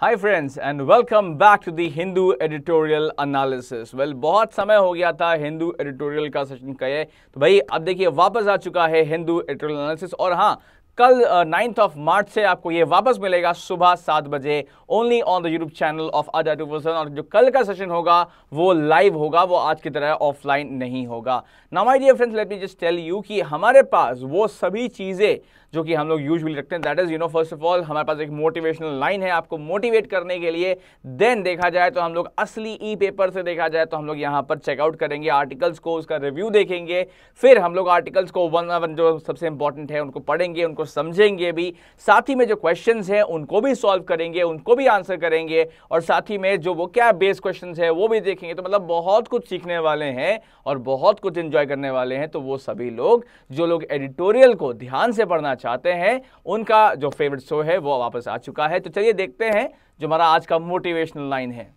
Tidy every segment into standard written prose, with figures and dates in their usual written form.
Hi friends and welcome back to the Hindu editorial analysis. बहुत समय हो गया था हिंदू एडिटोरियल का सेशन किए, तो भाई अब देखिए वापस आ चुका है हिंदू एडिटोरियल एनालिसिस। और हाँ, कल 9th of March से आपको ये वापस मिलेगा सुबह 7 बजे only on the YouTube channel of Adda 2%। और जो कल का सेशन होगा वो लाइव होगा, वो आज की तरह ऑफलाइन नहीं होगा। Now my dear friends, let me just tell you कि हमारे पास वो सभी चीजें जो कि हम लोग यूजुअली रखते हैं, that is first of all हमारे पास एक मोटिवेशनल लाइन है आपको मोटिवेट करने के लिए। देन देखा जाए तो हम लोग असली ई पेपर से देखा जाए तो हम लोग यहाँ पर चेकआउट करेंगे आर्टिकल्स को, उसका रिव्यू देखेंगे, फिर हम लोग आर्टिकल्स को वन जो सबसे इंपॉर्टेंट है उनको पढ़ेंगे, उनको समझेंगे भी, साथ ही में जो क्वेश्चंस हैं उनको भी सॉल्व करेंगे, उनको भी आंसर करेंगे, और साथ ही में जो वो क्या बेस्ड क्वेश्चंस है वो भी देखेंगे। तो मतलब बहुत कुछ सीखने वाले हैं और बहुत कुछ एंजॉय करने वाले हैं। तो वो सभी लोग जो लोग एडिटोरियल को ध्यान से पढ़ना चाहते हैं, उनका जो फेवरेट शो है वो वापस आ चुका है। तो चलिए देखते हैं जो हमारा आज का मोटिवेशनल लाइन है।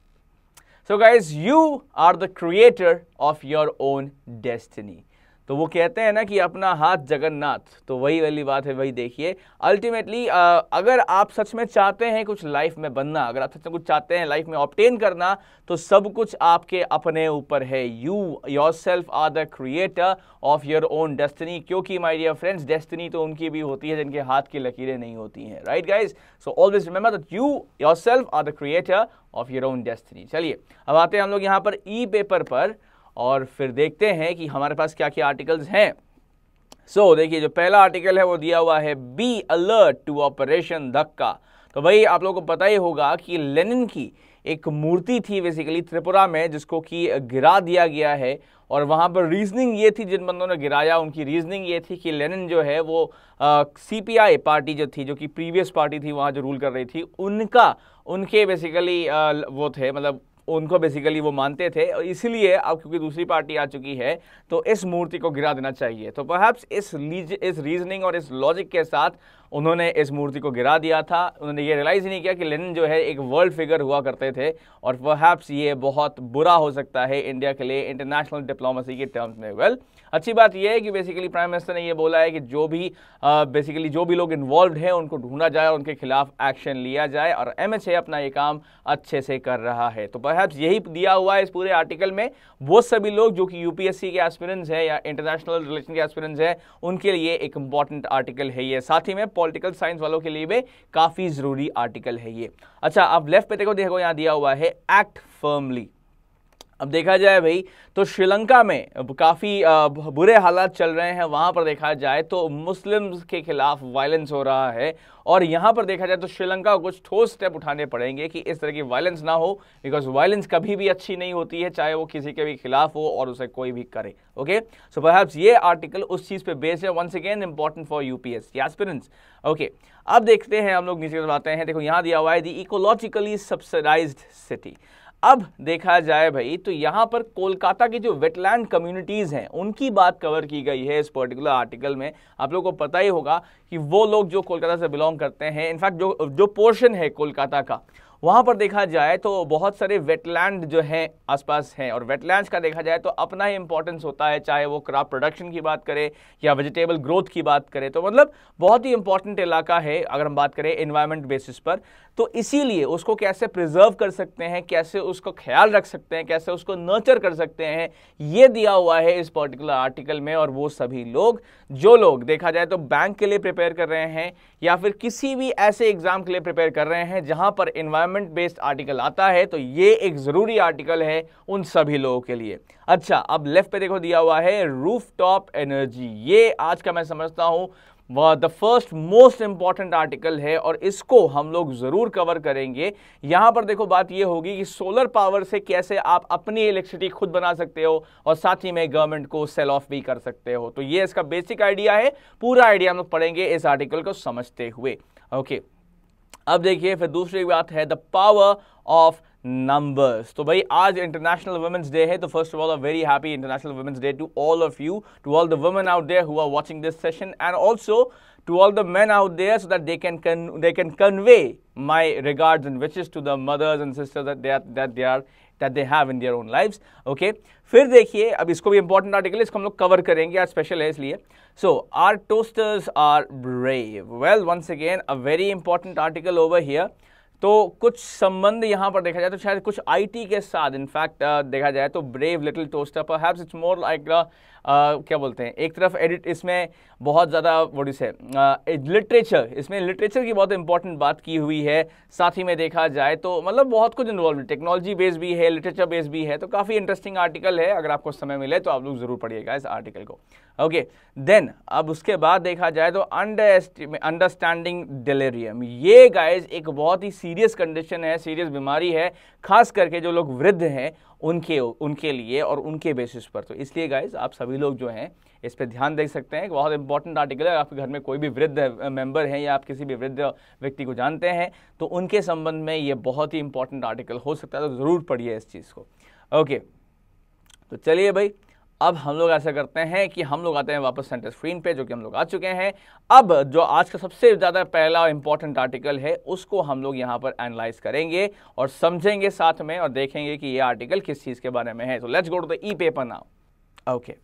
So guys, you are the creator of your own destiny. तो वो कहते हैं ना कि अपना हाथ जगन्नाथ, तो वही वाली बात है। वही देखिए, अल्टीमेटली अगर आप सच में चाहते हैं कुछ लाइफ में बनना, अगर आप सच में कुछ चाहते हैं लाइफ में ऑब्टेन करना, तो सब कुछ आपके अपने ऊपर है। You yourself are the creator of your own destiny. क्योंकि माय डियर फ्रेंड्स, डेस्टिनी तो उनकी भी होती है जिनके हाथ की लकीरें नहीं होती हैं, right guys? So always remember that you yourself are the creator of your own destiny. चलिए अब आते हैं हम लोग यहाँ पर ई पेपर पर और फिर देखते हैं कि हमारे पास क्या क्या आर्टिकल्स हैं। सो देखिए, जो पहला आर्टिकल है वो दिया हुआ है बी अलर्ट टू ऑपरेशन धक्का। तो भाई आप लोगों को पता ही होगा कि लेनिन की एक मूर्ति थी बेसिकली त्रिपुरा में, जिसको कि गिरा दिया गया है। और वहाँ पर रीजनिंग ये थी, जिन बंदों ने गिराया उनकी रीजनिंग ये थी कि लेनिन जो है वो सीपीआई पार्टी जो थी, जो कि प्रीवियस पार्टी थी वहाँ जो रूल कर रही थी, उनके बेसिकली वो थे, मतलब उनको बेसिकली वो मानते थे। और इसीलिए अब क्योंकि दूसरी पार्टी आ चुकी है तो इस मूर्ति को गिरा देना चाहिए। तो परहैप्स इस रीजनिंग और इस लॉजिक के साथ उन्होंने इस मूर्ति को गिरा दिया था। उन्होंने ये रियलाइज ही नहीं किया कि लेनिन जो है एक वर्ल्ड फिगर हुआ करते थे, और परहैप्स ये बहुत बुरा हो सकता है इंडिया के लिए इंटरनेशनल डिप्लोमेसी के टर्म्स में। वेल, अच्छी बात यह है कि बेसिकली प्राइम मिनिस्टर ने ये बोला है कि जो भी लोग इन्वॉल्व हैं उनको ढूंढा जाए, उनके खिलाफ एक्शन लिया जाए, और एमएचए अपना ये काम अच्छे से कर रहा है। तो परहैप्स यही दिया हुआ है इस पूरे आर्टिकल में। वो सभी लोग जो कि यूपीएससी के एस्पिरेंट्स हैं या इंटरनेशनल रिलेशन के एस्पिरेंट्स हैं, उनके लिए एक इंपॉर्टेंट आर्टिकल है ये। साथ ही में पॉलिटिकल साइंस वालों के लिए भी काफी जरूरी आर्टिकल है ये। अच्छा, अब लेफ्ट पे देखो यहाँ दिया हुआ है एक्ट फर्मली। अब देखा जाए भाई तो श्रीलंका में काफ़ी बुरे हालात चल रहे हैं। वहाँ पर देखा जाए तो मुस्लिम्स के खिलाफ वायलेंस हो रहा है, और यहाँ पर देखा जाए तो श्रीलंका को कुछ ठोस स्टेप उठाने पड़ेंगे कि इस तरह की वायलेंस ना हो, बिकॉज वायलेंस कभी भी अच्छी नहीं होती है, चाहे वो किसी के भी खिलाफ हो और उसे कोई भी करे। ओके, सो परहैप्स ये आर्टिकल उस चीज़ पे बेस्ड है। Once again important for UPSC aspirants. Okay, अब देखते हैं हम लोग नीचे की तरफ आते हैं। देखो यहाँ दिया हुआ है द इकोलॉजिकली सब्सिडाइज्ड सिटी। अब देखा जाए भाई तो यहाँ पर कोलकाता की जो वेटलैंड कम्युनिटीज़ हैं उनकी बात कवर की गई है इस पर्टिकुलर आर्टिकल में। आप लोगों को पता ही होगा कि वो लोग जो कोलकाता से बिलोंग करते हैं, इनफैक्ट जो पोर्शन है कोलकाता का, वहाँ पर देखा जाए तो बहुत सारे वेटलैंड जो हैं आसपास हैं, और वेटलैंड्स का देखा जाए तो अपना ही इंपॉर्टेंस होता है, चाहे वो क्रॉप प्रोडक्शन की बात करें या वेजिटेबल ग्रोथ की बात करें। तो मतलब बहुत ही इंपॉर्टेंट इलाका है अगर हम बात करें एनवायरनमेंट बेसिस पर। तो इसीलिए उसको कैसे प्रिजर्व कर सकते हैं, कैसे उसको ख्याल रख सकते हैं, कैसे उसको नर्चर कर सकते हैं, ये दिया हुआ है इस पर्टिकुलर आर्टिकल में। और वो सभी लोग जो लोग देखा जाए तो बैंक के लिए प्रिपेयर कर रहे हैं या फिर किसी भी ऐसे एग्जाम के लिए प्रिपेयर कर रहे हैं जहां पर एनवायरनमेंट बेस्ड आर्टिकल आता है, तो ये एक जरूरी आर्टिकल है उन सभी लोगों के लिए। अच्छा, अब लेफ्ट पे देखो दिया हुआ है रूफटॉप एनर्जी। ये आज का मैं समझता हूं the first most important article है, और इसको हम लोग जरूर कवर करेंगे। यहां पर देखो बात ये होगी कि सोलर पावर से कैसे आप अपनी इलेक्ट्रिसिटी खुद बना सकते हो, और साथ ही में गवर्नमेंट को सेल ऑफ भी कर सकते हो। तो ये इसका बेसिक आइडिया है, पूरा आइडिया हम लोग पढ़ेंगे इस आर्टिकल को समझते हुए। ओके, अब देखिए फिर दूसरी बात है द पावर ऑफ नंबर्स। तो भाई आज इंटरनेशनल वुमेन्स डे है, तो first of all a very happy International Women's Day to all of you, to all the women out there who are watching this session, and also to all the men out there, so that they can convey my regards and wishes to the mothers and sisters that they have in their own lives. Okay, फिर देखिए अब इसको भी important article है, इसको हम लोग cover करेंगे, आज स्पेशल है इसलिए। So our toasters are brave. Well, once again a very important article over here. तो कुछ संबंध यहाँ पर देखा जाए तो शायद कुछ आईटी के साथ, इनफैक्ट देखा जाए तो brave little toaster perhaps it's more like क्या बोलते हैं, एक तरफ एडिट इसमें बहुत ज़्यादा व्हाट इज लिटरेचर, इसमें लिटरेचर की बहुत इंपॉर्टेंट बात की हुई है। साथ ही में देखा जाए तो मतलब बहुत कुछ इन्वॉल्व है, टेक्नोलॉजी बेस भी है, लिटरेचर बेस भी है, तो काफ़ी इंटरेस्टिंग आर्टिकल है। अगर आपको समय मिले तो आप लोग जरूर पढ़िएगा इस आर्टिकल को। ओके देन अब उसके बाद देखा जाए तो अंडरस्टैंडिंग डिलीरियम, ये गाइज एक बहुत ही सीरियस कंडीशन है, सीरियस बीमारी है, खास करके जो लोग वृद्ध हैं उनके लिए और उनके बेसिस पर। तो इसलिए गाइज आप सभी लोग जो हैं इस पर ध्यान दे सकते हैं। बहुत इंपॉर्टेंट आर्टिकल है। आपके घर में कोई भी वृद्ध मेंबर है या आप किसी भी वृद्ध व्यक्ति को जानते हैं तो उनके संबंध में ये बहुत ही इंपॉर्टेंट आर्टिकल हो सकता है, तो ज़रूर पढ़िए इस चीज़ को। ओके तो चलिए भाई, अब हम लोग ऐसा करते हैं कि हम लोग आते हैं वापस सेंटर स्क्रीन पे, जो कि हम लोग आ चुके हैं। अब जो आज का सबसे ज़्यादा पहला इंपॉर्टेंट आर्टिकल है उसको हम लोग यहाँ पर एनालाइज करेंगे और समझेंगे साथ में, और देखेंगे कि ये आर्टिकल किस चीज़ के बारे में है। तो let's go to the e paper now. Okay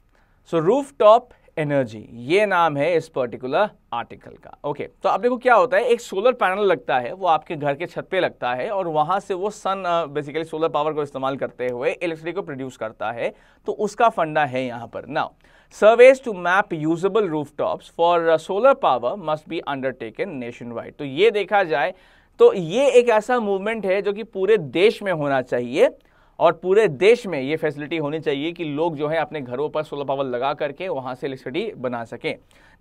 so rooftop energy, ये नाम है इस पर्टिकुलर आर्टिकल का। ओके तो अब देखो क्या होता है, एक सोलर पैनल लगता है, वो आपके घर के छत पे लगता है और वहां से वो सन बेसिकली सोलर पावर को इस्तेमाल करते हुए इलेक्ट्रिसिटी को प्रोड्यूस करता है। तो उसका फंडा है यहाँ पर। Now surveys to map usable rooftops for solar power must be undertaken nationwide. तो ये देखा जाए तो ये एक ऐसा मूवमेंट है जो कि पूरे देश में होना चाहिए और पूरे देश में ये फैसिलिटी होनी चाहिए कि लोग जो है अपने घरों पर सोलर पावर लगा करके वहां से इलेक्ट्रिसिटी बना सकें।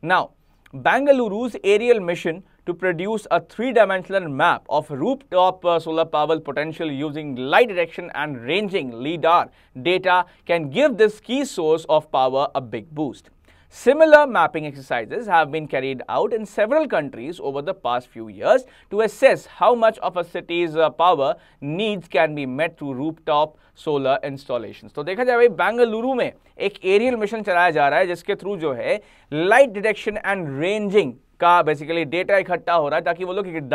Now Bengaluru's aerial mission to produce a three-dimensional map of rooftop solar power potential using light direction and ranging LIDAR data can give this key source of power a big boost. Similar mapping exercises have been carried out in several countries over the past few years to assess how much of a city's power needs can be met through rooftop solar installations. तो देखा जाए भाई बेंगलुरु में एक aerial mission चलाया जा रहा है जिसके थ्रू जो है लाइट डिटेक्शन एंड रेंजिंग का बेसिकली डेटा इकट्ठा हो रहा है, ताकि वो लोग एक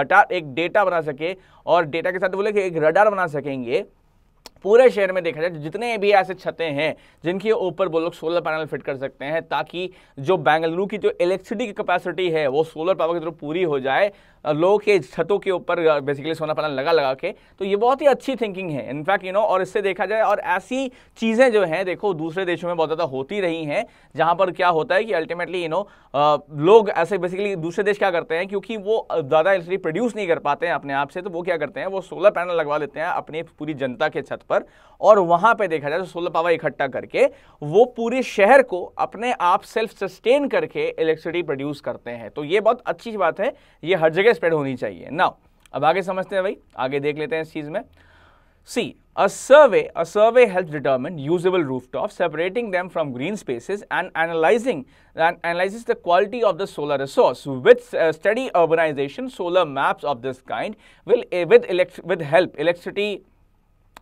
डेटा बना सके और डेटा के साथ वो लोग एक रडार बना सकेंगे पूरे शहर में। देखा जाए जितने भी ऐसे छतें हैं जिनके ऊपर वो लोग सोलर पैनल फिट कर सकते हैं, ताकि जो बेंगलुरु की जो इलेक्ट्रिसिटी की कैपेसिटी है वो सोलर पावर की तरफ पूरी हो जाए लोगों के छतों के ऊपर बेसिकली सोलर पैनल लगा के। तो ये बहुत ही अच्छी थिंकिंग है इनफैक्ट और इससे देखा जाए और ऐसी चीज़ें जो हैं देखो दूसरे देशों में बहुत ज़्यादा होती रही हैं, जहाँ पर क्या होता है कि अल्टीमेटली लोग ऐसे बेसिकली दूसरे देश क्या करते हैं, क्योंकि वो ज़्यादा इलेक्ट्रिसिटी प्रोड्यूस नहीं कर पाते हैं अपने आप से, तो वो क्या करते हैं, वो सोलर पैनल लगवा लेते हैं अपनी पूरी जनता के छत पर, और वहां पे देखा जाए तो सोलर पावर इकट्ठा करके वो पूरे शहर को अपने आप सेल्फ सस्टेन करके इलेक्ट्रिसिटी प्रोड्यूस करते हैं। तो ये बहुत अच्छी बात है, ये हर जगह स्प्रेड होनी चाहिए। नाउ अब आगे समझते हैं भाई, आगे देख लेते हैं इस चीज में। See, a survey helps determine usable rooftops, separating them from green spaces and analyzes the quality of the solar resource. With steady urbanization, solar maps of this kind will with help electricity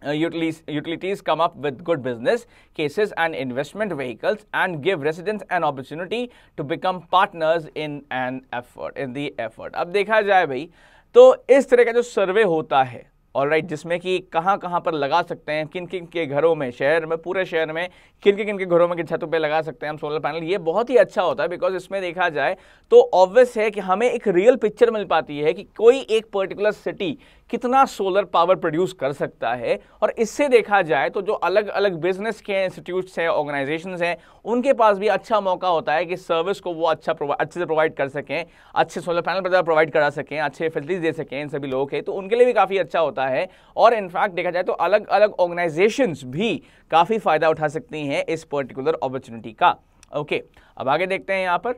utilities come up with good business cases and investment vehicles and give residents an opportunity to become partners in the effort. अब देखा जाए भाई तो इस तरह का जो सर्वे होता है ऑलराइट, जिसमें कि कहाँ कहाँ पर लगा सकते हैं, किन किन के घरों में, शहर में, पूरे शहर में किन के घरों में, किन छतों पे लगा सकते हैं हम सोलर पैनल, ये बहुत ही अच्छा होता है। बिकॉज इसमें देखा जाए तो ऑब्वियस है कि हमें एक रियल पिक्चर मिल पाती है कि कोई एक पर्टिकुलर सिटी कितना सोलर पावर प्रोड्यूस कर सकता है। और इससे देखा जाए तो जो अलग अलग बिजनेस के इंस्टीट्यूट्स हैं, ऑर्गेनाइजेशंस हैं, उनके पास भी अच्छा मौका होता है कि सर्विस को वो अच्छे से प्रोवाइड कर सकें, अच्छे सोलर पैनल प्रोवाइड करा सकें, अच्छे फैसिलिटीज दे सकें इन सभी लोगों के, तो उनके लिए भी काफ़ी अच्छा होता है। और इनफैक्ट देखा जाए तो अलग अलग ऑर्गेनाइजेशंस भी काफ़ी फायदा उठा सकती हैं इस पर्टिकुलर अपॉर्चुनिटी का। ओके अब आगे देखते हैं यहाँ पर।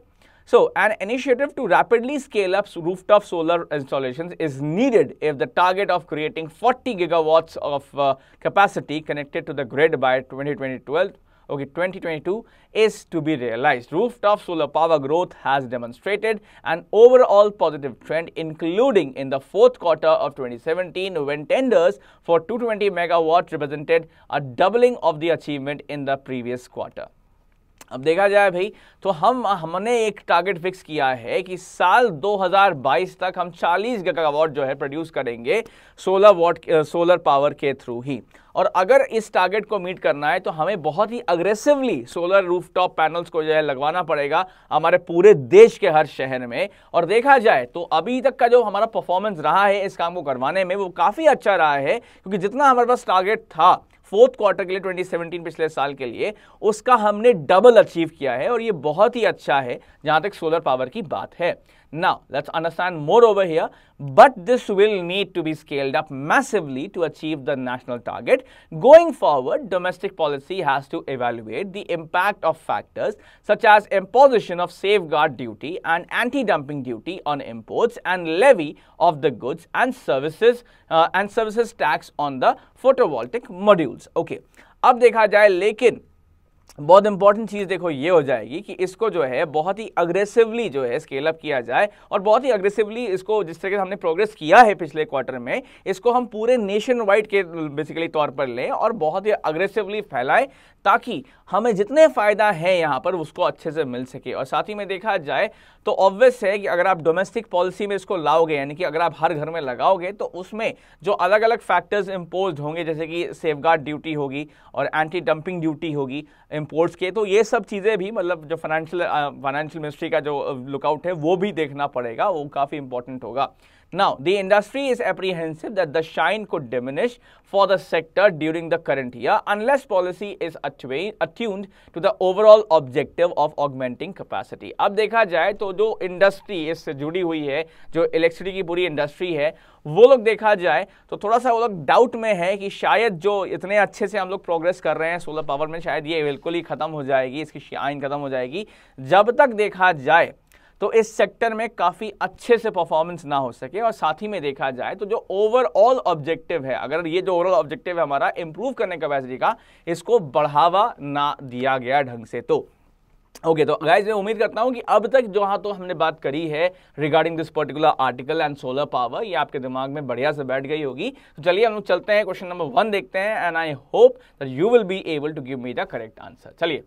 So, an initiative to rapidly scale up rooftop solar installations is needed if the target of creating 40 gigawatts of capacity connected to the grid by 2022 is to be realized. Rooftop solar power growth has demonstrated an overall positive trend, including in the fourth quarter of 2017 when tenders for 220 megawatts represented a doubling of the achievement in the previous quarter. अब देखा जाए भाई तो हमने एक target fix किया है कि साल 2022 तक हम 40 गीगावाट जो है प्रोड्यूस करेंगे सोलर पावर के थ्रू ही। और अगर इस टारगेट को मीट करना है तो हमें बहुत ही अग्रेसिवली सोलर रूफटॉप पैनल्स को जो है लगवाना पड़ेगा हमारे पूरे देश के हर शहर में। और देखा जाए तो अभी तक का जो हमारा परफॉर्मेंस रहा है इस काम को करवाने में वो काफी अच्छा रहा है, क्योंकि जितना हमारे पास टारगेट था फोर्थ क्वार्टर के लिए 2017 पिछले साल के लिए, उसका हमने डबल अचीव किया है और ये बहुत ही अच्छा है जहां तक सोलर पावर की बात है। Now, let's understand more over here, but this will need to be scaled up massively to achieve the national target. Going forward, domestic policy has to evaluate the impact of factors such as imposition of safeguard duty and anti-dumping duty on imports and levy of the goods and services tax on the photovoltaic modules. Okay, अब देखा जाए लेकिन बहुत important चीज देखो ये हो जाएगी कि इसको जो है बहुत ही अग्रेसिवली जो है स्केल अप किया जाए और बहुत ही अग्रेसिवली इसको जिस तरीके से हमने प्रोग्रेस किया है पिछले क्वार्टर में इसको हम पूरे नेशन वाइड के बेसिकली तौर पर लें और बहुत ही अग्रेसिवली फैलाएं ताकि हमें जितने फायदा है यहाँ पर उसको अच्छे से मिल सके। और साथ ही में देखा जाए तो ऑब्वियस है कि अगर आप डोमेस्टिक पॉलिसी में इसको लाओगे यानी कि अगर आप हर घर में लगाओगे तो उसमें जो अलग अलग फैक्टर्स इम्पोज होंगे जैसे कि सेफगार्ड ड्यूटी होगी और एंटी डंपिंग ड्यूटी होगी इंपोर्ट्स के, तो ये सब चीज़ें भी मतलब जो फाइनेंशियल मिनिस्ट्री का जो लुकआउट है वो भी देखना पड़ेगा, वो काफ़ी इंपॉर्टेंट होगा। Now, the industry is apprehensive that the shine could diminish for the sector during the current year unless policy is attuned to the overall objective of augmenting capacity. अब देखा जाए तो जो इंडस्ट्री इससे जुड़ी हुई है, जो इलेक्ट्रिसिटी की पूरी इंडस्ट्री है, वो लोग देखा जाए तो थोड़ा सा वो लोग डाउट में है कि शायद जो इतने अच्छे से हम लोग प्रोग्रेस कर रहे हैं सोलर पावर में, शायद ये बिल्कुल ही खत्म हो जाएगी, इसकी शाइन खत्म हो जाएगी जब तक देखा जाए तो इस सेक्टर में काफ़ी अच्छे से परफॉर्मेंस ना हो सके। और साथ ही में देखा जाए तो जो ओवरऑल ऑब्जेक्टिव है, अगर ये जो ओवरऑल ऑब्जेक्टिव है हमारा इंप्रूव करने कैपेसिटी का, इसको बढ़ावा ना दिया गया ढंग से। तो ओके, तो गाइस मैं उम्मीद करता हूं कि अब तक जो हाँ तो हमने बात करी है regarding this particular article and solar power, ये आपके दिमाग में बढ़िया से बैठ गई होगी। तो चलिए हम लोग चलते हैं क्वेश्चन नंबर 1 देखते हैं and I hope that you will be able to give me the correct answer. चलिए,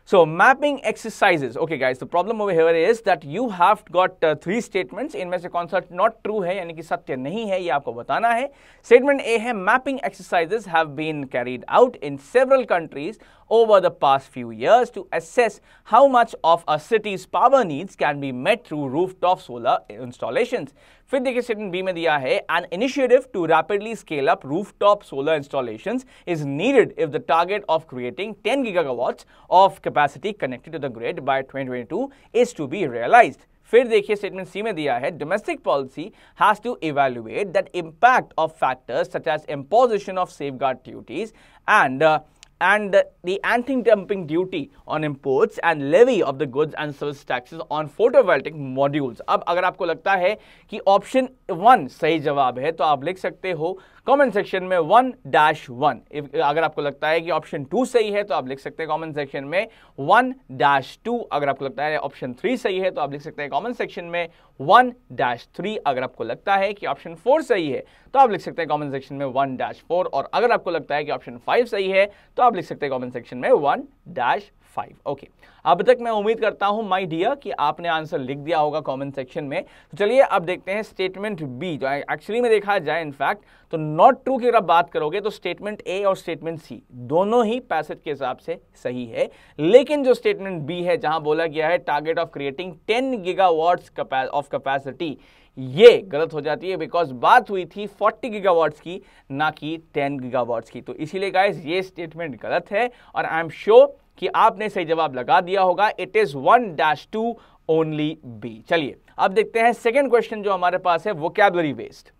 so mapping exercises. Okay guys, the problem over here is that you have got 3 statements. इनमें से कौन सा not true है यानी कि सत्य नहीं है ये आपको बताना है। Statement A है mapping exercises have been carried out in several countries over the past few years to assess how much of a city's power needs can be met through rooftop solar installations. फिर देखिए statement B में दिया है an initiative to rapidly scale up rooftop solar installations is needed if the target of creating 10 gigawatts of capacity connected to the grid by 2022 is to be realized. फिर देखिए statement C में दिया है domestic policy has to evaluate that impact of factors such as imposition of safeguard duties and the anti-dumping duty on imports and levy of the goods and service taxes on photovoltaic modules. अब अगर आपको लगता है कि option 1 सही जवाब है तो आप लिख सकते हो कमेंट सेक्शन में 1-1। अगर आपको लगता है कि ऑप्शन 2 सही है तो आप लिख सकते हैं कमेंट सेक्शन में 1-2। अगर आपको लगता है ऑप्शन 3 सही है तो आप लिख सकते हैं कमेंट सेक्शन में 1-3। अगर आपको लगता है कि ऑप्शन 4 सही है तो आप लिख सकते हैं कमेंट सेक्शन में 1-4। और अगर आपको लगता है कि ऑप्शन 5 सही है तो आप लिख सकते हैं कमेंट सेक्शन में 1-5। ओके, अब तक मैं उम्मीद करता हूं माय डियर कि आपने आंसर लिख दिया होगा कमेंट सेक्शन में। तो चलिए अब देखते हैं स्टेटमेंट बी, जो एक्चुअली में देखा जाए इनफैक्ट तो नॉट ट्रू की अगर बात करोगे तो स्टेटमेंट ए और स्टेटमेंट सी दोनों ही पैसेज के हिसाब से सही है, लेकिन जो स्टेटमेंट बी है जहां बोला गया है target of creating 10 gigawatts of capacity, ये गलत हो जाती है बिकॉज बात हुई थी 40 गीगावाट्स की ना कि 10 गीगावाट्स की। तो इसीलिए गाइस ये स्टेटमेंट गलत है और आई एम श्योर कि आपने सही जवाब लगा दिया होगा। It is 1-2 only B. चलिए अब देखते हैं सेकेंड क्वेश्चन जो हमारे पास है वोकैबुलरी बेस्ड।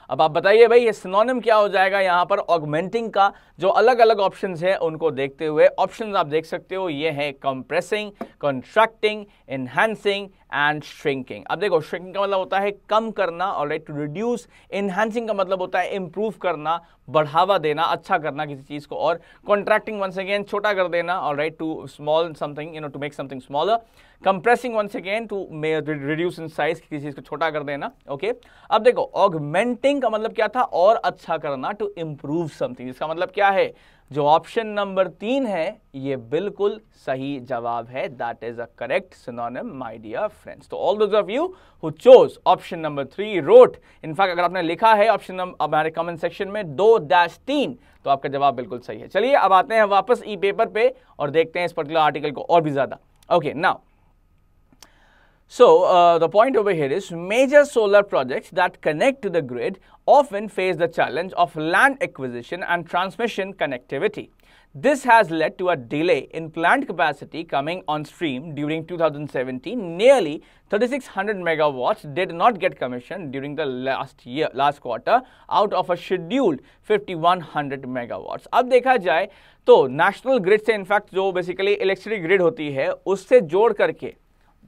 अब आप बताइए भाई ये सिनोनिम क्या हो जाएगा यहाँ पर ऑगमेंटिंग का। जो अलग अलग ऑप्शंस हैं उनको देखते हुए ऑप्शंस आप देख सकते हो, ये है compressing, constructing, enhancing and shrinking. अब देखो श्रिंकिंग का मतलब होता है कम करना, ऑलराइट, टू रिड्यूस। इनहैंसिंग का मतलब होता है इंप्रूव करना, बढ़ावा देना, अच्छा करना किसी चीज को। और कॉन्ट्रैक्टिंग वंस अगेन छोटा कर देना, alright, to small something, you know, to make something smaller. Compressing once again to reduce in size, किसी चीज को छोटा कर देना। ओके, अब देखो ऑगमेंटिंग का मतलब क्या था, और अच्छा करना, टू इंप्रूव समथिंग। इसका मतलब क्या है, जो ऑप्शन नंबर 3 है ये बिल्कुल सही जवाब है। That is a correct synonym my dear friends. तो all those of you who chose option number 3 wrote, in fact अगर आपने लिखा है ऑप्शन नंबर हमारे कमेंट सेक्शन में 2-3 तो आपका जवाब बिल्कुल सही है। चलिए अब आते हैं वापस ई पेपर पे और देखते हैं इस पर्टिकुलर आर्टिकल को और भी ज्यादा। Okay, now so the point over here is major solar projects that connect to the grid often face the challenge of land acquisition and transmission connectivity. This has led to a delay in plant capacity coming on stream during 2017. Nearly 3600 megawatts did not get commissioned during the last quarter out of a scheduled 5100 megawatts. अब देखा जाए तो national grid से in fact जो basically electricity grid होती है उससे जोड़ करके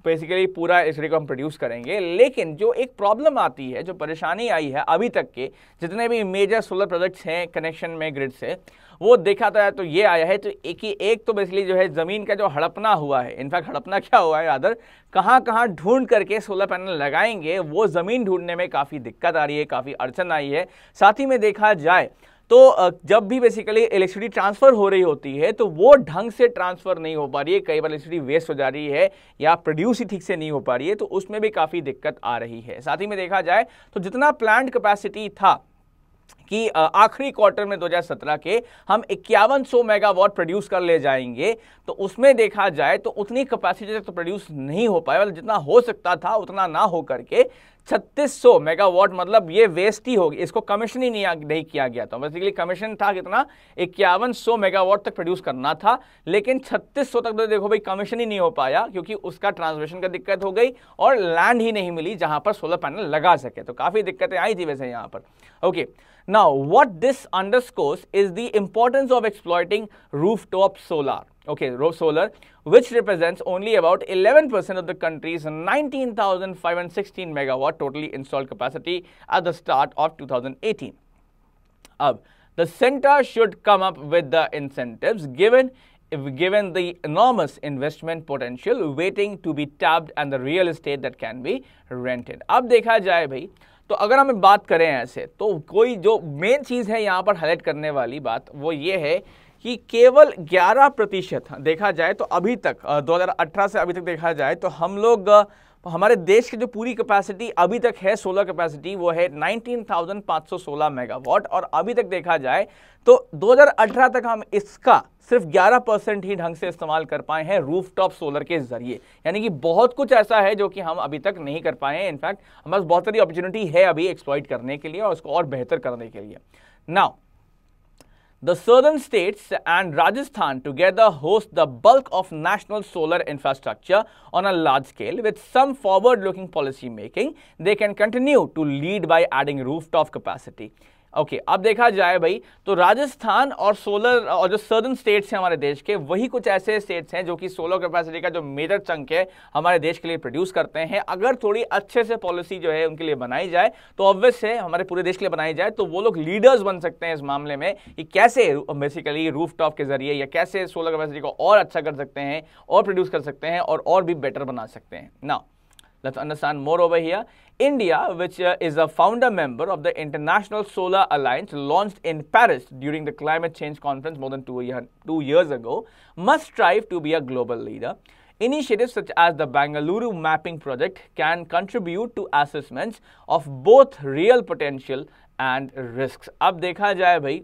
बेसिकली पूरा इलेक्ट्रिसिटी को हम प्रोड्यूस करेंगे। लेकिन जो एक प्रॉब्लम आती है, जो परेशानी आई है अभी तक के जितने भी मेजर सोलर प्रोजेक्ट्स हैं कनेक्शन में ग्रिड से, वो देखा था तो ये आया है। तो एक तो बेसिकली जो है ज़मीन का जो हड़पना हुआ है, इनफैक्ट हड़पना क्या हुआ है रादर, कहाँ ढूंढ करके सोलर पैनल लगाएंगे वो ज़मीन ढूंढने में काफ़ी दिक्कत आ रही है, काफ़ी अड़चन आई है। साथ ही में देखा जाए तो जब भी बेसिकली इलेक्ट्रिसिटी ट्रांसफर हो रही होती है तो वो ढंग से ट्रांसफर नहीं हो पा रही है, कई बार इलेक्ट्रिसिटी वेस्ट हो जा रही है या प्रोड्यूस ही ठीक से नहीं हो पा रही है, तो उसमें भी काफ़ी दिक्कत आ रही है। साथ ही में देखा जाए तो जितना प्लांट कैपेसिटी था कि आखिरी क्वार्टर में 2017 के हम 5100 मेगावाट प्रोड्यूस कर ले जाएंगे, तो उसमें देखा जाए तो उतनी कैपेसिटी तो प्रोड्यूस नहीं हो पाया, मतलब जितना हो सकता था उतना ना हो करके 3600 मेगावाट, मतलब ये वेस्ट ही होगी, इसको कमीशन ही नहीं किया गया था। बेसिकली कमीशन था कितना, 5100 मेगावाट तक प्रोड्यूस करना था, लेकिन 3600 तक तो देखो भाई कमीशन ही नहीं हो पाया क्योंकि उसका ट्रांसमिशन का दिक्कत हो गई और लैंड ही नहीं मिली जहां पर सोलर पैनल लगा सके। तो काफी दिक्कतें आई थी वैसे यहां पर। Okay, now what this underscores is the importance of exploiting rooftop solar, okay, roof solar, which represents only about 11% of the country's 19,516 megawatt totally installed capacity at the start of 2018. Ab, the center should come up with the incentives given the enormous investment potential waiting to be tapped and the real estate that can be rented. अब देखा जाए भाई तो अगर हम बात करें ऐसे तो कोई जो मेन चीज़ है यहाँ पर हाईलाइट करने वाली बात वो ये है कि केवल 11% देखा जाए तो अभी तक 2018 से अभी तक देखा जाए तो हम लोग हमारे देश की जो पूरी कैपेसिटी अभी तक है सोलर कैपेसिटी वो है 19,516 मेगावाट, और अभी तक देखा जाए तो 2018 तक हम इसका सिर्फ 11% ही ढंग से इस्तेमाल कर पाए हैं रूफटॉप सोलर के जरिए। यानी कि बहुत कुछ ऐसा है जो कि हम अभी तक नहीं कर पाए हैं। इनफैक्ट हमारे पास बहुत सारी अपॉर्चुनिटी है अभी एक्सप्लॉइट करने के लिए और उसको और बेहतर करने के लिए। Now the southern states and Rajasthan together host the bulk of national solar infrastructure on a large scale. With some forward-looking policy making, they can continue to lead by adding rooftop capacity. Okay, अब देखा जाए भाई तो राजस्थान और solar और जो southern states हैं हमारे देश के, वही कुछ ऐसे स्टेट्स हैं जो कि सोलर कैपेसिटी का जो मेजर चंक है हमारे देश के लिए प्रोड्यूस करते हैं। अगर थोड़ी अच्छे से पॉलिसी जो है उनके लिए बनाई जाए तो ऑब्वियस है हमारे पूरे देश के लिए बनाई जाए तो वो लोग लीडर्स बन सकते हैं इस मामले में कि कैसे बेसिकली रूफटॉप के जरिए या कैसे सोलर कैपेसिटी को और अच्छा कर सकते हैं और प्रोड्यूस कर सकते हैं और भी बेटर बना सकते हैं। Now let's understand more over here. India, which is a founder member of the International Solar Alliance launched in Paris during the climate change conference more than 2 years ago, must strive to be a global leader. Initiatives such as the Bangalore Mapping Project can contribute to assessments of both real potential and risks. अब देखा जाए भाई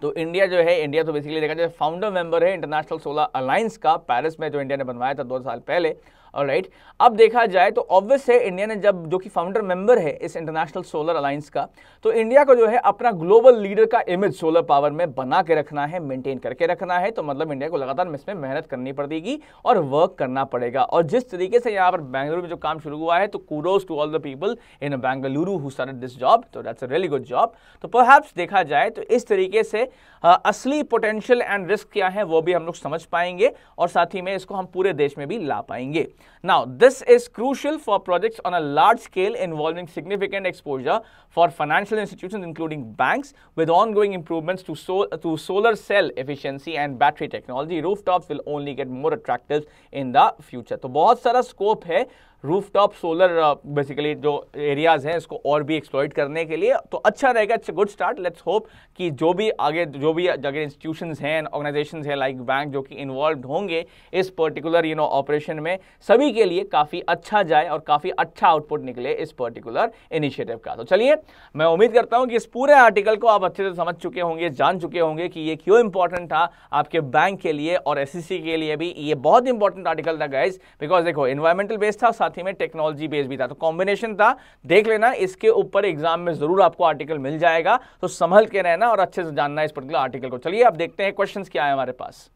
तो India जो है, India तो basically देखा जाए फाउंडर मेंबर है इंटरनेशनल सोलर अलायंस का, पेरिस में जो इंडिया ने बनवाया था 2 साल पहले। ऑलराइट, अब देखा जाए तो ऑब्वियस है इंडिया ने जब जो कि फाउंडर मेंबर है इस इंटरनेशनल सोलर अलायंस का, तो इंडिया को जो है अपना ग्लोबल लीडर का इमेज सोलर पावर में बना के रखना है, मेंटेन करके रखना है। तो मतलब इंडिया को लगातार इसमें मेहनत करनी पड़ेगी और वर्क करना पड़ेगा। और जिस तरीके से यहाँ पर बेंगलुरु में जो काम शुरू हुआ है तो kudos to all the people in Bengaluru who started this job, तो that's a really good job. तो परहैप्स देखा जाए तो इस तरीके से असली पोटेंशियल एंड रिस्क क्या है वो भी हम लोग समझ पाएंगे और साथ ही में इसको हम पूरे देश में भी ला पाएंगे। Now, this is crucial for projects on a large scale involving significant exposure for financial institutions, including banks, with ongoing improvements to solar cell efficiency and battery technology. Rooftops will only get more attractive in the future. तो बहुत सारा scope है rooftop solar basically जो areas हैं इसको और भी exploit करने के लिए, तो अच्छा रहेगा, it's a good start. Let's hope कि जो भी अगर इंस्टीट्यूशंस हैं, ऑर्गेनाइजेशंस हैं लाइक बैंक जो कि इन्वॉल्व होंगे इस पर्टिकुलर ऑपरेशन में, सभी के लिए काफ़ी अच्छा जाए और काफ़ी अच्छा आउटपुट निकले इस पर्टिकुलर इनिशिएटिव का. तो चलिए, मैं उम्मीद करता हूं कि इस पूरे आर्टिकल को आप अच्छे से समझ चुके होंगे, जान चुके होंगे कि ये क्यों इंपॉर्टेंट था आपके बैंक के लिए और एसएससी के लिए भी. ये बहुत इंपॉर्टेंट आर्टिकल था गाइज, बिकॉज देखो एनवायरमेंटल बेस्ड था, साथ ही में टेक्नोलॉजी बेस्ड भी था, तो कॉम्बिनेशन था. देख लेना, इसके ऊपर एग्जाम में जरूर आपको आर्टिकल मिल जाएगा, तो संभल के रहना और अच्छे से जानना इस पर्टिकुलर आर्टिकल को. चलिए अब देखते हैं क्वेश्चंस क्या है हमारे पास.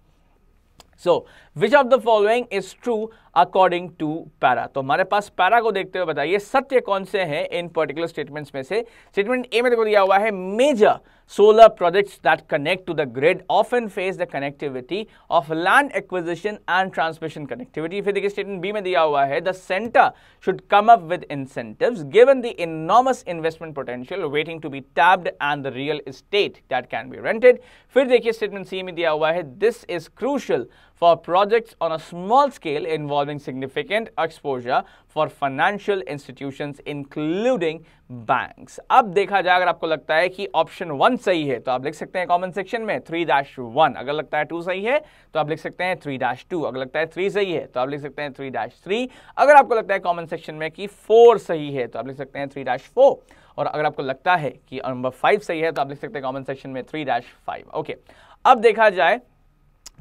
So, which of the following is true according to para? तो हमारे पास पैरा को देखते हुए बताइए सत्य कौन से हैं इन पर्टिकुलर स्टेटमेंट्स में से. स्टेटमेंट ए में देखो दिया हुआ है major solar projects that connect to the grid often face the connectivity of land acquisition and transmission connectivity. फिर देखिए स्टेटमेंट बी में दिया हुआ है the center should come up with incentives given the enormous investment potential waiting to be tapped and the real estate that can be rented. फिर देखिए statement C में दिया हुआ है this is crucial for projects on a small scale involving significant exposure for financial institutions including banks. अब देखा जाए, अगर आपको लगता है कि ऑप्शन 1 सही है तो आप लिख सकते हैं कमेंट सेक्शन में 3-1. अगर लगता है 2 सही है तो आप लिख सकते हैं 3-2. अगर लगता है 3 सही है तो आप लिख सकते हैं 3-3. अगर आपको लगता है कमेंट सेक्शन में कि 4 सही है तो आप लिख सकते हैं 3-4. और अगर आपको लगता है कि नंबर 5 सही है तो आप लिख सकते हैं कमेंट सेक्शन में 3-5. ओके, अब देखा जाए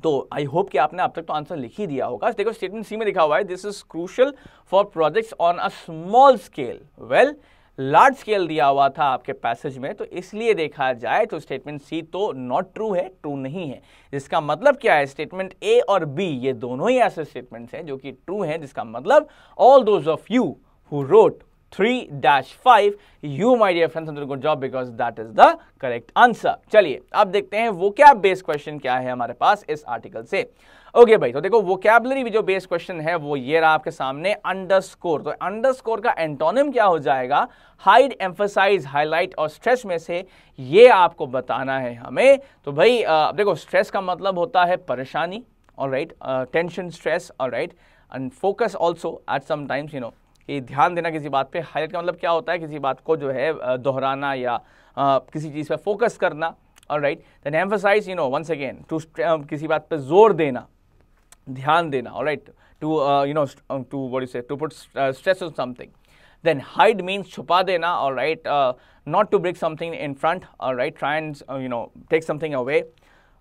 तो आई होप कि आपने अब तक तो आंसर लिख ही दिया होगा. देखो स्टेटमेंट सी में लिखा हुआ है this is crucial for projects on a small scale. Well, large scale दिया हुआ था आपके पैसेज में, तो इसलिए देखा जाए तो स्टेटमेंट सी तो नॉट ट्रू है, ट्रू नहीं है. इसका मतलब क्या है, स्टेटमेंट ए और बी ये दोनों ही ऐसे स्टेटमेंट्स हैं जो कि ट्रू हैं, जिसका मतलब all those of you who wrote 3-5, you my dear friends did a good job because that is the correct answer. चलिए अब देखते हैं vocab based question क्या है हमारे पास इस आर्टिकल से. ओके भाई, तो देखो vocabulary जो बेस्ड क्वेश्चन है वो ये रहा आपके सामने अंडरस्कोर. तो अंडरस्कोर का एंटोनिम क्या हो जाएगा, हाइड, एम्फसाइज, हाईलाइट और स्ट्रेस में से ये आपको बताना है हमें. तो भाई देखो स्ट्रेस का मतलब होता है परेशानी, alright, tension, stress, alright, and focus also at some times कि ध्यान देना किसी बात पे. हाईलाइट का मतलब क्या होता है, किसी बात को जो है दोहराना या किसी चीज़ पे फोकस करना, alright. Then emphasize once again to किसी बात पे जोर देना, ध्यान देना, alright, to to what you say to put stress on something. Then hide means छुपा देना, alright, not to break something in front, alright, try and take something away.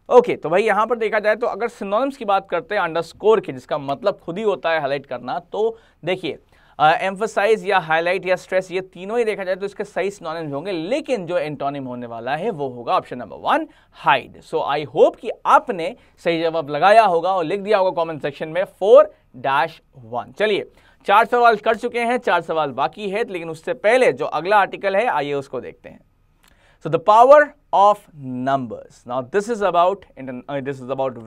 Okay, तो भाई यहाँ पर देखा जाए तो अगर सिनोनिम्स की बात करते हैं अंडरस्कोर की, जिसका मतलब खुद ही होता है हाईलाइट करना, तो देखिए एम्फसाइज या हाईलाइट या स्ट्रेस ये तीनों ही देखा जाए तो इसके सही सिनोनिम्स होंगे, लेकिन जो एंटोनिम होने वाला है वो होगा option number 1, hide. So I hope कि आपने सही जवाब लगाया होगा और लिख दिया होगा कमेंट सेक्शन में 4-1. चलिए 4 सवाल कर चुके हैं, 4 सवाल बाकी है, लेकिन उससे पहले जो अगला आर्टिकल है आइए उसको देखते हैं. So the power of numbers. Now this is about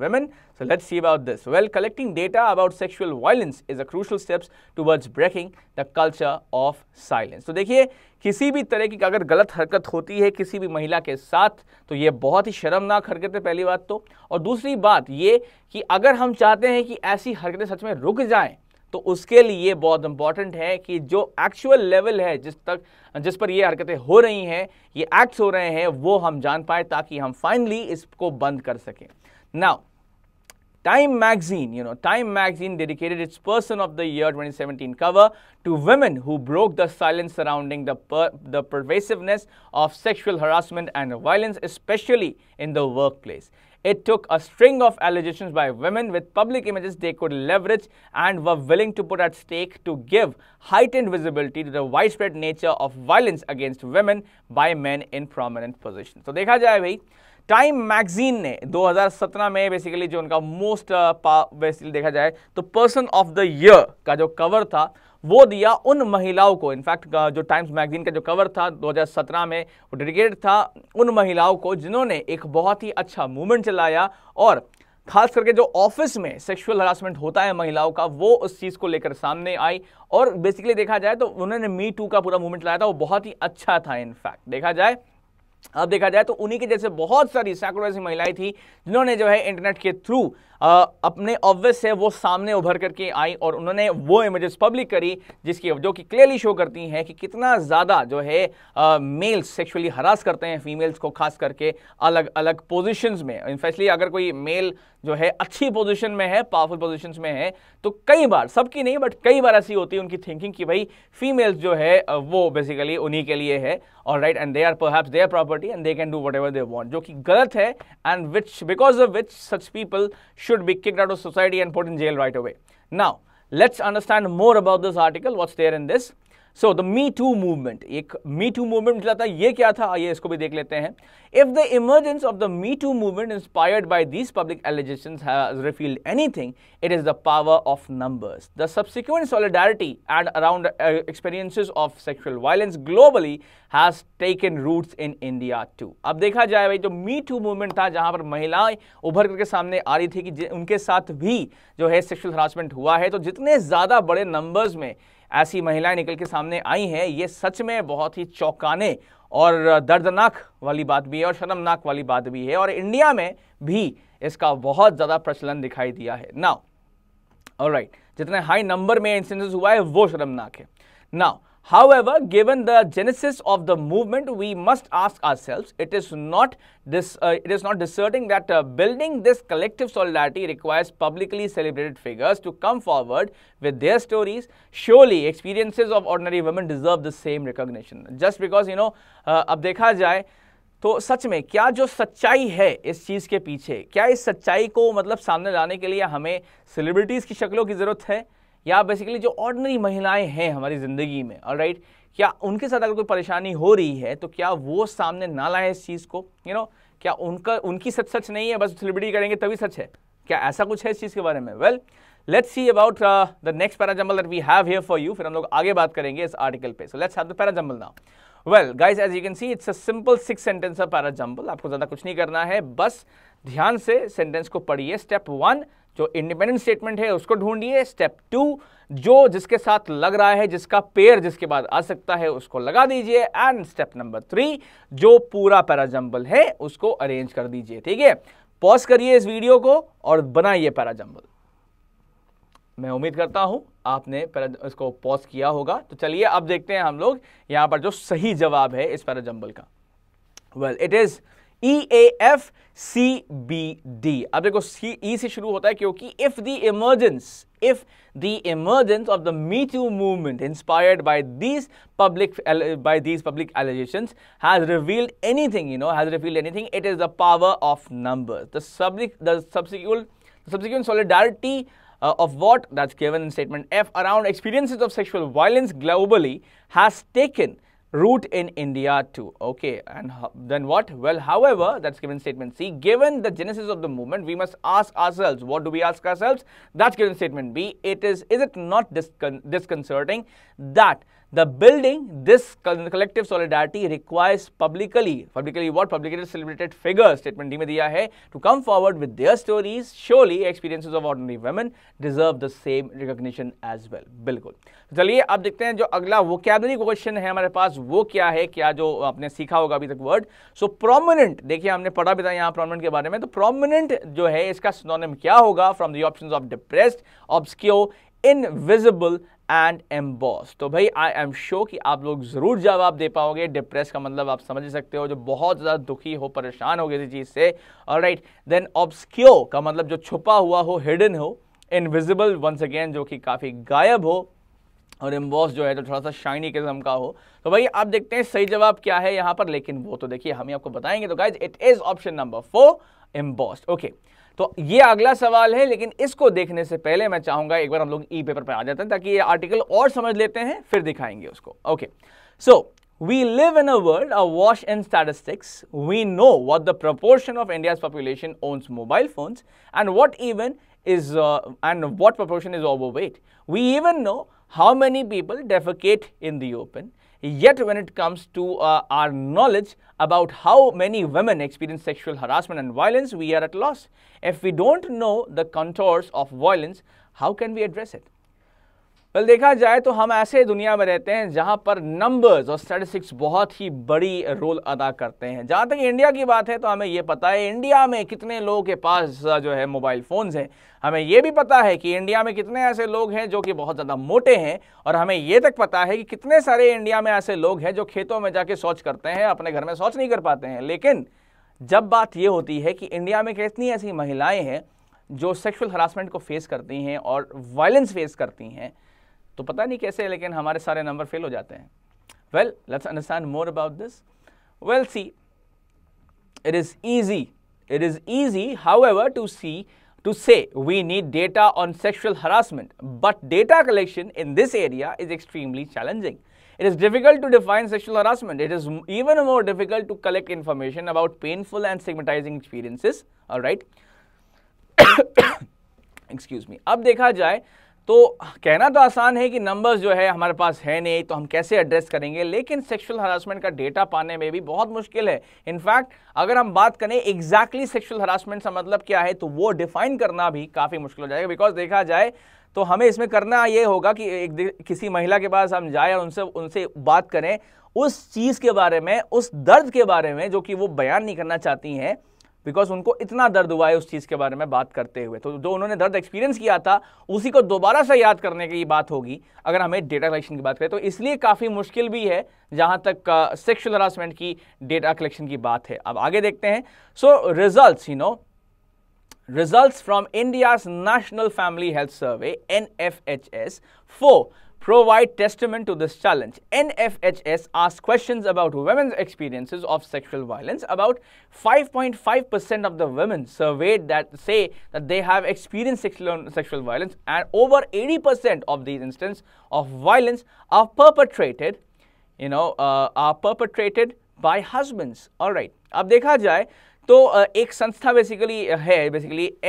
women. So let's see about this. Well, collecting data about sexual violence is a crucial step towards breaking the culture of silence. तो देखिए किसी भी तरह की अगर गलत हरकत होती है किसी भी महिला के साथ तो ये बहुत ही शर्मनाक हरकत है, पहली बात तो. और दूसरी बात ये कि अगर हम चाहते हैं कि ऐसी हरकतें सच में रुक जाएं तो उसके लिए बहुत इंपॉर्टेंट है कि जो एक्चुअल लेवल है जिस पर ये हरकतें हो रही हैं, ये एक्ट्स हो रहे हैं, वो हम जान पाए ताकि हम फाइनली इसको बंद कर सकें. Now Time magazine dedicated its Person of the Year 2017 cover to women who broke the silence surrounding the pervasiveness of sexual harassment and violence, especially in the workplace. It took a string of allegations by women with public images they could leverage and were willing to put at stake to give heightened visibility to the widespread nature of violence against women by men in prominent positions. तो देखा जाए भाई, time magazine ने 2017 में basically जो उनका most basically देखा जाए तो पर्सन ऑफ द ईयर का जो कवर था वो दिया उन महिलाओं को. इनफैक्ट जो टाइम्स मैगजीन का जो कवर था 2017 में वो डेडिकेटेड था उन महिलाओं को जिन्होंने एक बहुत ही अच्छा मूवमेंट चलाया और खास करके जो ऑफिस में सेक्सुअल हरासमेंट होता है महिलाओं का, वो उस चीज को लेकर सामने आई। और बेसिकली देखा जाए तो उन्होंने मी टू का पूरा मूवमेंट लाया था, वो बहुत ही अच्छा था। इनफैक्ट देखा जाए तो उन्हीं के जैसे बहुत सारी सैकड़ों ऐसी महिलाएं थी जिन्होंने जो है इंटरनेट के थ्रू अपने ऑब्वियस से वो सामने उभर करके आई और उन्होंने वो इमेजेस पब्लिक करी जो कि क्लियरली शो करती हैं कि कितना ज़्यादा जो है मेल्स सेक्सुअली हरास करते हैं फीमेल्स को, खास करके अलग अलग पोजीशंस में। इनफैक्टली अगर कोई मेल जो है अच्छी पोजीशन में है, पावरफुल पोजीशंस में है, तो कई बार, सबकी नहीं बट कई बार ऐसी होती है उनकी थिंकिंग कि भाई फीमेल्स जो है वो बेसिकली उन्हीं के लिए है, alright, and they are perhaps their property and they can do whatever they want, जो कि गलत है, and because of which such people should be kicked out of society and put in jail right away. Now, let's understand more about this article, what's there in this. So, the Me Too movement, एक Me Too movement निकला था, ये क्या था, आइए इसको भी देख लेते हैं. If the emergence of the Me Too movement inspired by these public allegations has revealed anything, it is the power of numbers. The subsequent solidarity and around experiences of sexual violence globally has taken roots in India too. अब देखा जाए भाई, जो Me Too movement था, जहां पर महिलाएं उभर करके सामने आ रही थी कि उनके साथ भी जो है सेक्सुअल हरासमेंट हुआ है, तो जितने ज्यादा बड़े नंबर्स में ऐसी महिलाएं निकल के सामने आई हैं, ये सच में बहुत ही चौंकाने और दर्दनाक वाली बात भी है और शर्मनाक वाली बात भी है, और इंडिया में भी इसका बहुत ज़्यादा प्रचलन दिखाई दिया है। नाउ ऑलराइट, जितने हाई नंबर में इंसिडेंसेस हुआ है वो शर्मनाक है। Now however, given the genesis of the movement, we must ask ourselves, it is not discerning that building this collective solidarity requires publicly celebrated figures to come forward with their stories. Surely experiences of ordinary women deserve the same recognition. Just because अब देखा जाए तो सच में क्या जो सच्चाई है इस चीज़ के पीछे, क्या इस सच्चाई को मतलब सामने लाने के लिए हमें सेलिब्रिटीज़ की शक्लों की ज़रूरत है, या बेसिकली जो ऑर्डिनरी महिलाएं हैं हमारी ज़िंदगी में, ऑलराइट, क्या उनके साथ अगर कोई परेशानी हो रही है तो क्या वो सामने ना लाए इस चीज़ को? क्या उनकी सच नहीं है, बस सेलिब्रिटी करेंगे तभी सच है? क्या ऐसा कुछ है इस चीज़ के बारे में? Well, let's see about the next parajumble that we have here for you. फिर हम लोग आगे बात करेंगे इस आर्टिकल पे। So let's have the parajumble now. Well guys, as you can see, it's a simple 6 sentence parajumble. आपको ज़्यादा कुछ नहीं करना है, बस ध्यान से सेंटेंस को पढ़िए। स्टेप 1 जो इंडिपेंडेंट स्टेटमेंट है उसको ढूंढिए। स्टेप 2 जो जिसके साथ लग रहा है, जिसका पेयर जिसके बाद आ सकता है, उसको लगा दीजिए। एंड स्टेप नंबर 3 जो पूरा पैराजंबल है उसको अरेंज कर दीजिए। ठीक है, पॉज करिए इस वीडियो को और बनाइए पैराजंबल। मैं उम्मीद करता हूं आपने इसको पॉज किया होगा। तो चलिए अब देखते हैं हम लोग यहां पर जो सही जवाब है इस पैराजंबल का। Well, it is EAFCBD। अब देखो E से शुरू होता है क्योंकि if the emergence of the Me Too movement inspired by these public allegations has revealed anything, it is the power of numbers. The subsequent solidarity of what that's given in statement F around experiences of sexual violence globally has taken root in India too. Okay, and then what? Well, however, that's given statement C. Given the genesis of the movement, we must ask ourselves. What do we ask ourselves? That's given statement B. Is it not disconcerting that the building this collective solidarity requires publicly celebrated figures, statement D में दिया है, to come forward with their stories. Surely experiences of ordinary women deserve the same recognition as well. बिल्कुल। चलिए अब देखते हैं जो अगला वोकैबुलरी क्वेश्चन है हमारे पास, वो क्या है, क्या जो आपने सीखा होगा अभी तक वर्ड। सो प्रोमिनेंट, देखिए हमने पढ़ा भी था यहाँ प्रोमिनेंट के बारे में। तो प्रोमिनेंट जो है इसका सिनोनिम क्या होगा? From the options of depressed, obscure, invisible and emboss. तो भाई आई एम श्योर कि आप लोग जरूर जवाब दे पाओगे। डिप्रेस का मतलब आप समझ सकते हो, जो बहुत ज्यादा दुखी हो, परेशान हो किसी चीज से, ऑलराइट। देन ऑब्स्क्योर का मतलब जो छुपा हुआ हो, हिडन हो। इनविजिबल वंस अगेन जो कि काफी गायब हो, और एम्बॉस जो है तो थोड़ा सा शाइनी किस्म का हो। तो भाई आप देखते हैं सही जवाब क्या है यहाँ पर, लेकिन वो तो देखिए हम ही आपको बताएंगे। तो guys it is option number 4, embossed. Okay, तो ये अगला सवाल है, लेकिन इसको देखने से पहले मैं चाहूंगा एक बार हम लोग ई पेपर पर आ जाते हैं ताकि ये आर्टिकल और समझ लेते हैं, फिर दिखाएंगे उसको। Okay, so we live in a world awash in statistics. We know what the proportion of India's population owns mobile phones and what proportion is overweight. We even know how many people defecate in the open. Yet when it comes to our knowledge about how many women experience sexual harassment and violence, we are at loss. If we don't know the contours of violence, how can we address it? Well देखा जाए तो हम ऐसे दुनिया में रहते हैं जहां पर नंबर्स और स्टैटिस्टिक्स बहुत ही बड़ी रोल अदा करते हैं। जहां तक इंडिया की बात है तो हमें ये पता है इंडिया में कितने लोगों के पास जो है मोबाइल फोन्स हैं। हमें ये भी पता है कि इंडिया में कितने ऐसे लोग हैं जो कि बहुत ज़्यादा मोटे हैं, और हमें ये तक पता है कि कितने सारे इंडिया में ऐसे लोग हैं जो खेतों में जाके शौच करते हैं, अपने घर में शौच नहीं कर पाते हैं। लेकिन जब बात ये होती है कि इंडिया में कितनी ऐसी महिलाएं हैं जो सेक्सुअल हरासमेंट को फेस करती हैं और वायलेंस फेस करती हैं, तो पता नहीं कैसे लेकिन हमारे सारे नंबर फेल हो जाते हैं। Well, let's understand more about this. Well, see, it is easy however to say we need data on sexual harassment, but data collection in this area is extremely challenging. It is difficult to define sexual harassment. It is even more difficult to collect information about painful and stigmatizing experiences. All right. Excuse me. अब देखा जाए तो कहना तो आसान है कि numbers जो है हमारे पास है नहीं, तो हम कैसे एड्रेस करेंगे, लेकिन सेक्सुअल हरासमेंट का डेटा पाने में भी बहुत मुश्किल है। इनफैक्ट अगर हम बात करें एग्जैक्टली सेक्सुअल हरासमेंट का मतलब क्या है, तो वो डिफाइन करना भी काफ़ी मुश्किल हो जाएगा। बिकॉज देखा जाए तो हमें इसमें करना ये होगा कि किसी महिला के पास हम जाए और उनसे बात करें उस चीज़ के बारे में, उस दर्द के बारे में जो कि वो बयान नहीं करना चाहती हैं, बिकॉज उनको इतना दर्द हुआ है उस चीज़ के बारे में बात करते हुए। तो जो उन्होंने दर्द एक्सपीरियंस किया था उसी को दोबारा से याद करने की बात होगी अगर हमें डेटा कलेक्शन की बात करें। तो इसलिए काफ़ी मुश्किल भी है जहां तक सेक्सुअल हरासमेंट की डेटा कलेक्शन की बात है। अब आगे देखते हैं। So results from India's national family health survey NFHS 4 provide testament to this challenge. NFHS asks questions about women's experiences of sexual violence. About 5.5% of the women surveyed that say that they have experienced sexual violence, and over 80% of these instances of violence are perpetrated, by husbands. All right. अब देखा जाए तो एक संस्था basically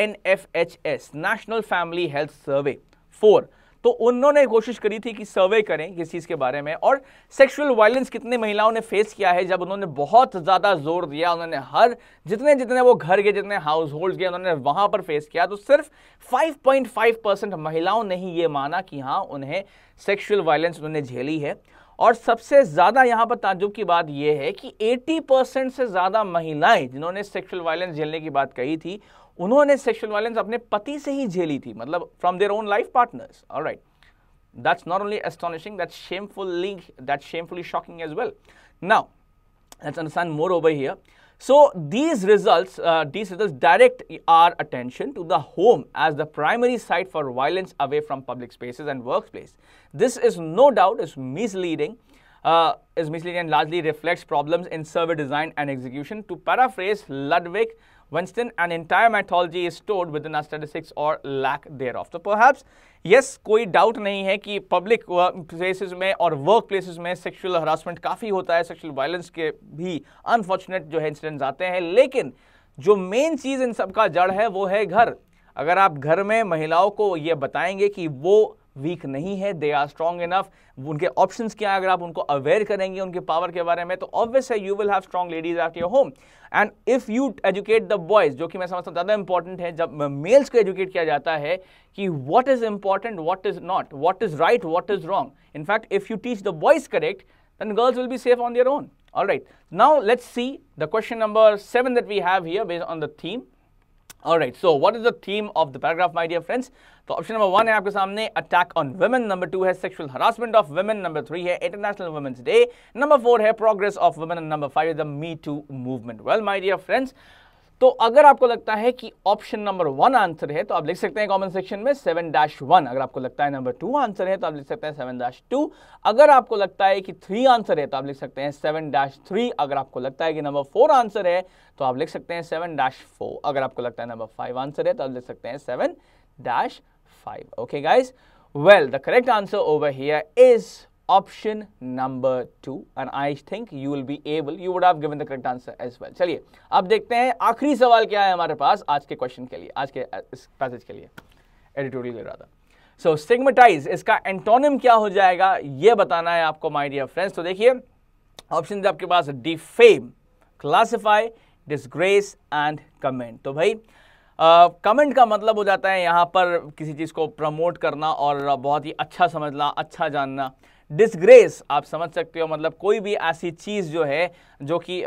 NFHS national family health सर्वे 4, तो उन्होंने कोशिश करी थी कि सर्वे करें किस चीज़ के बारे में और सेक्सुअल वायलेंस कितने महिलाओं ने फेस किया है। जब उन्होंने बहुत ज़्यादा जोर दिया, उन्होंने हर जितने वो घर के जितने हाउस होल्ड गए उन्होंने वहाँ पर फेस किया, तो सिर्फ 5.5% महिलाओं ने ही ये माना कि हाँ उन्हें सेक्सुअल वायलेंस उन्होंने झेली है। और सबसे ज़्यादा यहाँ पर ताज्जुब की बात यह है कि 80% से ज़्यादा महिलाएं जिन्होंने सेक्सुअल वायलेंस झेलने की बात कही थी, उन्होंने सेक्सुअल वायलेंस अपने पति से ही झेली थी, मतलब from their own life partners. Alright, that's not only astonishing, that's shamefully shocking as well. Now let's understand more over here. So these results direct our attention to the home as the primary site for violence away from public spaces and workplace. This is no doubt misleading and largely reflects problems in survey design and execution. To paraphrase Ludwig Winston, an entire mythology is stored within our statistics or lack thereof. So perhaps yes, कोई doubt नहीं है कि public places में और work places में sexual harassment काफ़ी होता है, सेक्सुअल वायलेंस के भी अनफॉर्चुनेट जो है इंसिडेंट्स आते हैं, लेकिन जो मेन चीज़ इन सब का जड़ है वो है घर। अगर आप घर में महिलाओं को ये बताएंगे कि वो वीक नहीं है, दे आर स्ट्रॉन्ग इनफ, उनके ऑप्शंस क्या है, अगर आप उनको अवेयर करेंगे उनके पावर के बारे में, तो ऑब्वियस है you will have strong ladies at your home. And if you educate the boys, जो कि मैं समझता हूँ ज़्यादा इंपॉर्टेंट है, जब मेल्स को एजुकेट किया जाता है कि what is important, what is not, what is right, what is wrong, in fact if you teach the boys correct, then girls will be safe on their own. All right, now let's see the question number 7 that we have here based on the theme. All right, so what is the theme of the paragraph, my dear friends? तो option number 1 है आपके सामने attack on women, number 2 है sexual harassment of women, number 3 है International Women's Day, number 4 है progress of women, and number 5 is the me too movement. Well my dear friends, तो अगर आपको लगता है कि ऑप्शन नंबर 1 आंसर है तो आप लिख सकते हैं कमेंट सेक्शन में 7-1। अगर आपको लगता है नंबर 2 आंसर है तो आप लिख सकते हैं 7-2। अगर आपको लगता है कि 3 आंसर है तो आप लिख सकते हैं 7-3। अगर आपको लगता है कि नंबर 4 आंसर है तो आप लिख सकते हैं 7-4। अगर आपको लगता है नंबर 5 आंसर है तो आप लिख सकते हैं 7-5। Okay guys, well the correct answer over here is option number 2 and I think you would have given the correct answer as well. चलिए अब देखते हैं आखिरी सवाल क्या है हमारे पास आज के क्वेश्चन के लिए, आज के इस पैसेज के लिए, एडिटोरियल ले रहा था। सो स्टिग्मेटाइज इसका एंटोनिम क्या हो जाएगा ये बताना है आपको माय डियर फ्रेंड्स। तो देखिए ऑप्शन आपके पास defame, classify, disgrace and comment. तो भाई कमेंट का मतलब हो जाता है यहाँ पर किसी चीज़ को प्रमोट करना और बहुत ही अच्छा समझना, अच्छा जानना। डिसग्रेस आप समझ सकते हो मतलब कोई भी ऐसी चीज़ जो है जो कि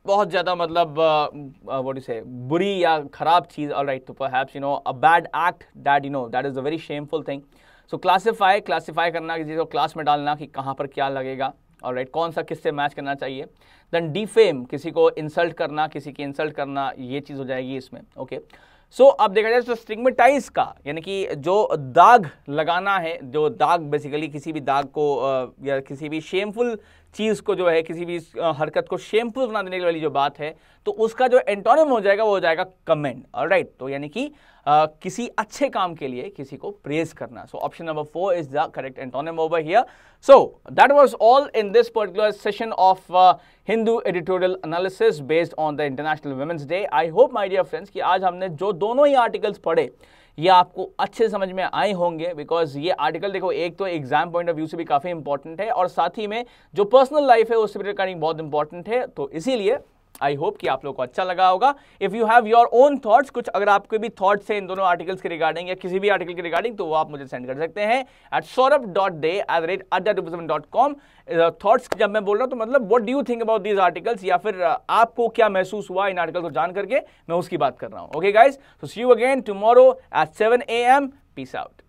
बहुत ज़्यादा मतलब व्हाट यू से बुरी या खराब चीज़, ऑलराइट, तो perhaps you know a bad act that you know that is a very shameful thing. So classify, classify करना, किसी को क्लास में डालना कि कहाँ पर क्या लगेगा, ऑलराइट, कौन सा किससे मैच करना चाहिए। देन डिफेम, किसी को इंसल्ट करना, किसी की इंसल्ट करना, ये चीज़ हो जाएगी इसमें। ओके, सो अब देखा जाए तो स्टिग्मेटाइज का यानी कि जो दाग लगाना है, जो दाग बेसिकली किसी भी दाग को या किसी भी शेमफुल चीज़ को जो है, किसी भी हरकत को शेमफुल बना देने वाली जो बात है, तो उसका जो एंटोनिम हो जाएगा वो हो जाएगा कमेंट, ऑलराइट। तो यानी कि किसी अच्छे काम के लिए किसी को प्रेज करना। So option number 4 is the correct antonym over here. So that was all in this particular session of Hindu editorial analysis based on the International Women's Day. I hope my dear friends कि आज हमने जो दोनों ही articles पढ़े ये आपको अच्छे समझ में आए होंगे, बिकॉज ये आर्टिकल देखो एक तो एग्जाम पॉइंट ऑफ व्यू से भी काफी इंपॉर्टेंट है और साथ ही में जो पर्सनल लाइफ है उससे भी रिगार्डिंग बहुत इंपॉर्टेंट है। तो इसीलिए आई होप कि आप लोगों को अच्छा लगा होगा। If you have your own thoughts, कुछ अगर आपके भी थॉट्स हैं इन दोनों आर्टिकल्स के रिगार्डिंग या किसी भी आर्टिकल के रिगार्डिंग, तो वो आप मुझे सेंड कर सकते हैं at saurabh.day@247.com। थॉट्स जब मैं बोल रहा हूं तो मतलब what do you think about these articles, या फिर आपको क्या महसूस हुआ इन आर्टिकल को जान करके, मैं उसकी बात कर रहा हूं। Okay guys, so see you again tomorrow at 7 AM। Peace out.